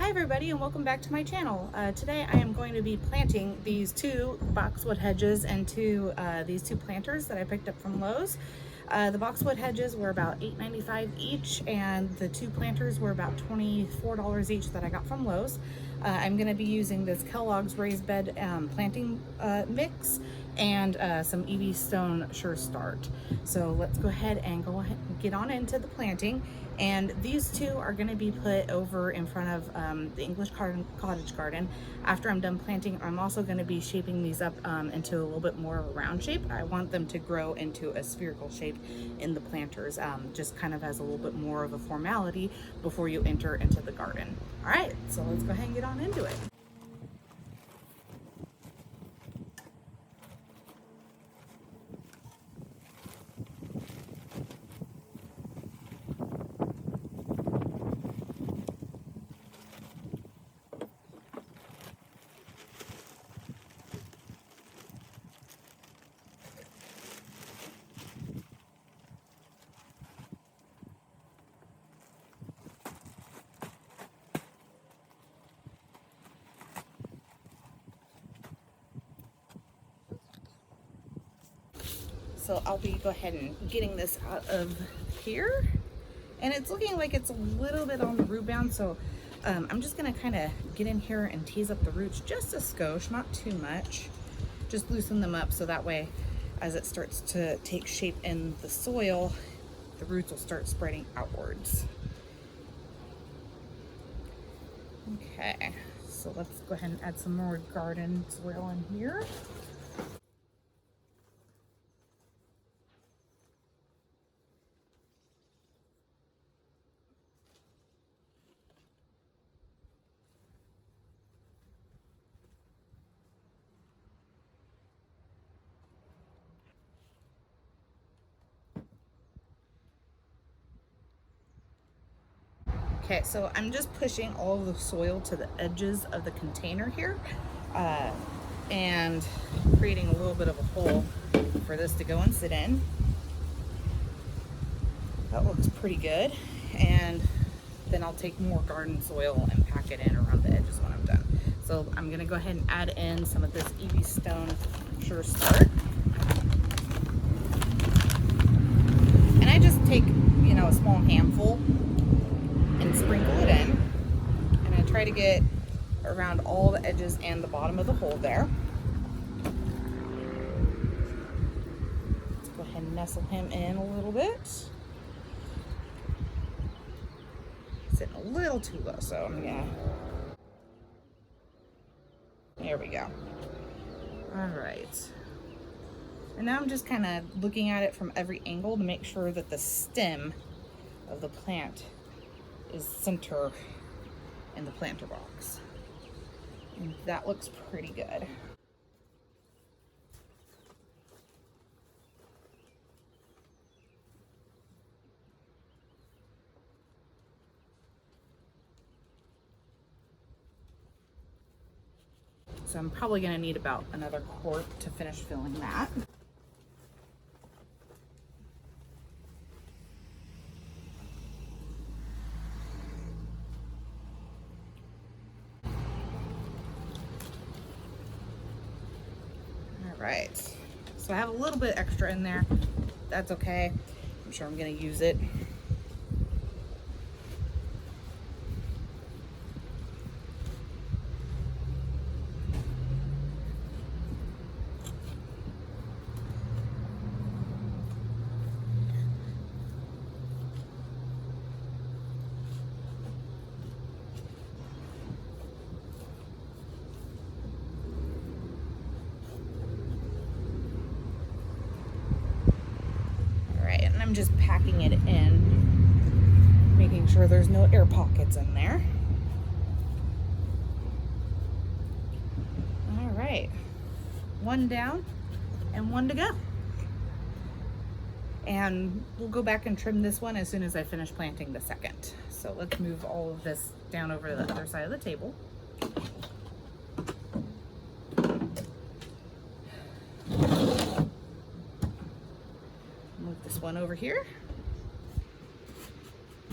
Hi everybody and welcome back to my channel. Today I am going to be planting these two boxwood hedges into these two planters that I picked up from Lowe's. The boxwood hedges were about $8.95 each and the two planters were about $24 each that I got from Lowe's. I'm going to be using this Kellogg's raised bed planting mix and some EV Stone Sure Start. So let's go ahead and get on into the planting. And these two are going to be put over in front of the English cottage garden. After I'm done planting, I'm also going to be shaping these up into a little bit more of a round shape. I want them to grow into a spherical shape in the planters, just kind of as a little bit more of a formality before you enter into the garden. All right, so let's go ahead and get on into it. So I'll be go ahead and getting this out of here, and it's looking like it's a little bit on the root bound, so I'm just gonna kind of get in here and tease up the roots just a skosh, not too much, just loosen them up so that way as it starts to take shape in the soil, the roots will start spreading outwards. Okay, so let's go ahead and add some more garden soil in here. Okay, so I'm just pushing all of the soil to the edges of the container here and creating a little bit of a hole for this to go and sit in. That looks pretty good. And then I'll take more garden soil and pack it in around the edges when I'm done. So I'm gonna go ahead and add in some of this EV Stone Sure Start. And I just take, a small handful and sprinkle it in, and I try to get around all the edges and the bottom of the hole there. Let's go ahead and nestle him in a little bit. Sitting a little too low, so I'm gonna, there we go. All right, and now I'm just kind of looking at it from every angle to make sure that the stem of the plant is center in the planter box. And that looks pretty good. So I'm probably gonna need about another quart to finish filling that. Right, so I have a little bit extra in there. That's okay. I'm sure I'm gonna use it. And I'm just packing it in, making sure there's no air pockets in there. All right, one down and one to go. And we'll go back and trim this one as soon as I finish planting the second. So let's move all of this down over to the other side of the table. Move this one over here.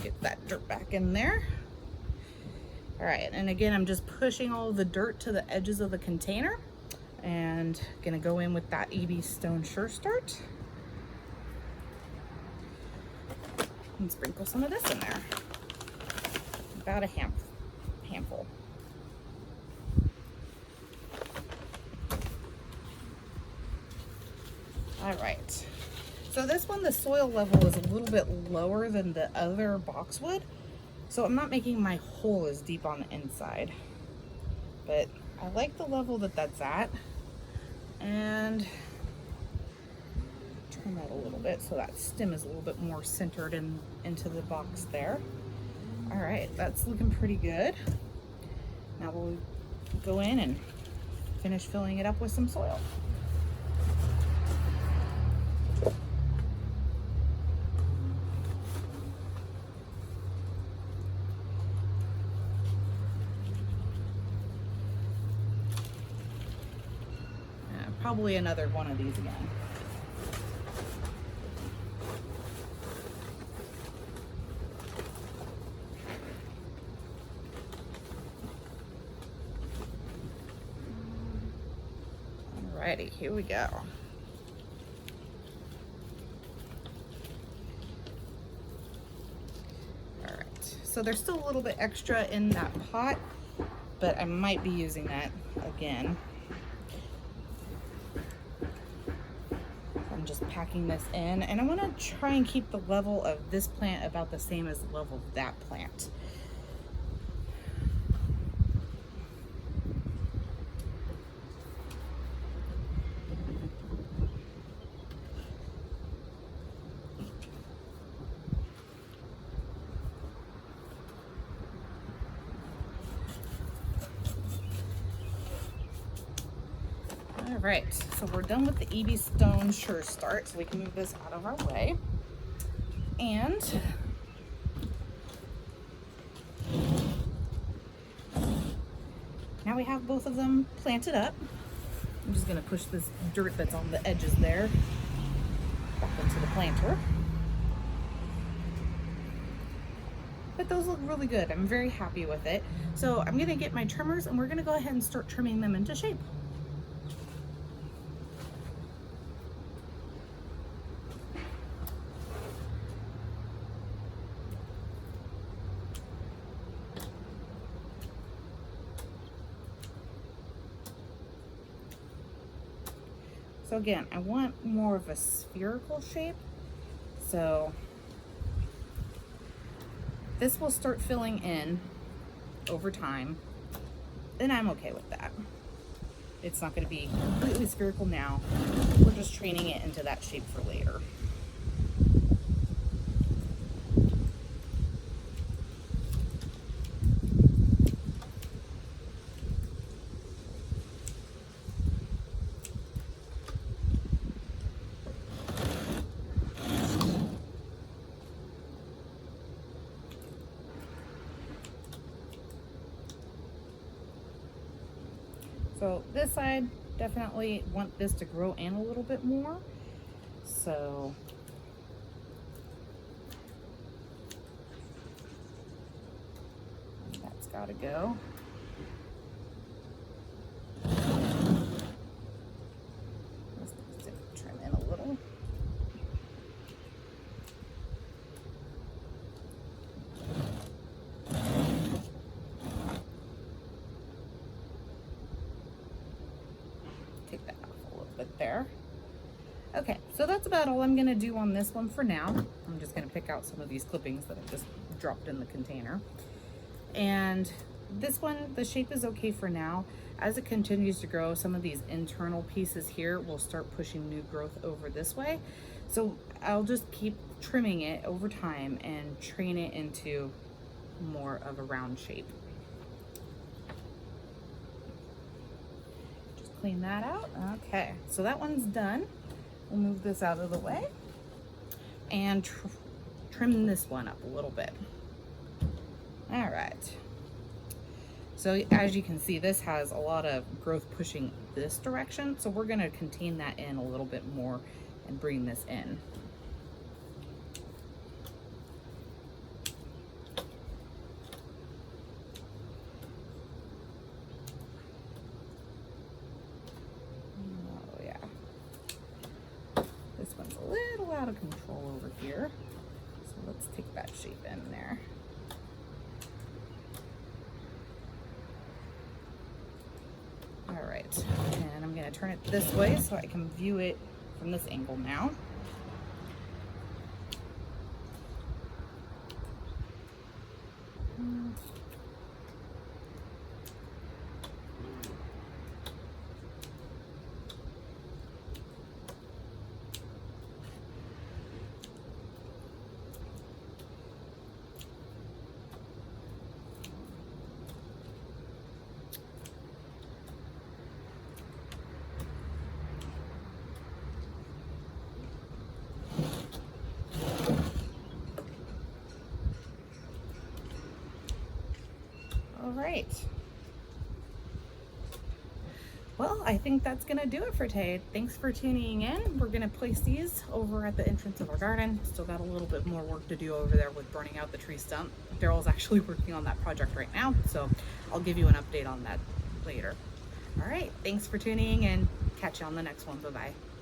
Get that dirt back in there. All right, and again, I'm just pushing all the dirt to the edges of the container and gonna go in with that EB Stone Sure Start and sprinkle some of this in there. About a handful. All right, so this one, the soil level is a little bit lower than the other boxwood, so I'm not making my hole as deep on the inside, but I like the level that that's at, and turn that a little bit so that stem is a little bit more centered into the box there. All right, that's looking pretty good. Now we'll go in and finish filling it up with some soil. Probably another one of these again. Alrighty, here we go. Alright, so there's still a little bit extra in that pot, but I might be using that again. I'm just packing this in, and I want to try and keep the level of this plant about the same as the level of that plant. All right, so we're done with the EB Stone Sure Start, so we can move this out of our way. And now we have both of them planted up. I'm just gonna push this dirt that's on the edges there back into the planter. But those look really good. I'm very happy with it. So I'm gonna get my trimmers and we're gonna go ahead and start trimming them into shape. So again, I want more of a spherical shape. So this will start filling in over time, and I'm okay with that. It's not going to be completely spherical now. We're just training it into that shape for later. So this side, definitely want this to grow in a little bit more. So that's got to go. Let's trim in a little. Take that off a little bit there. Okay, so that's about all I'm gonna do on this one for now. I'm just gonna pick out some of these clippings that I just dropped in the container. And this one, the shape is okay for now. As it continues to grow, some of these internal pieces here will start pushing new growth over this way. So I'll just keep trimming it over time and train it into more of a round shape. Clean that out. Okay, so that one's done. We'll move this out of the way and trim this one up a little bit. All right. So as you can see, this has a lot of growth pushing this direction. So we're gonna contain that in a little bit more and bring this in. out of control over here. So let's take that shape in there. All right, and I'm gonna turn it this way so I can view it from this angle now. All right. Well, I think that's gonna do it for today. Thanks for tuning in. We're gonna place these over at the entrance of our garden. Still got a little bit more work to do over there with burning out the tree stump. Daryl's actually working on that project right now, so I'll give you an update on that later. All right, thanks for tuning in. Catch you on the next one. Bye-bye.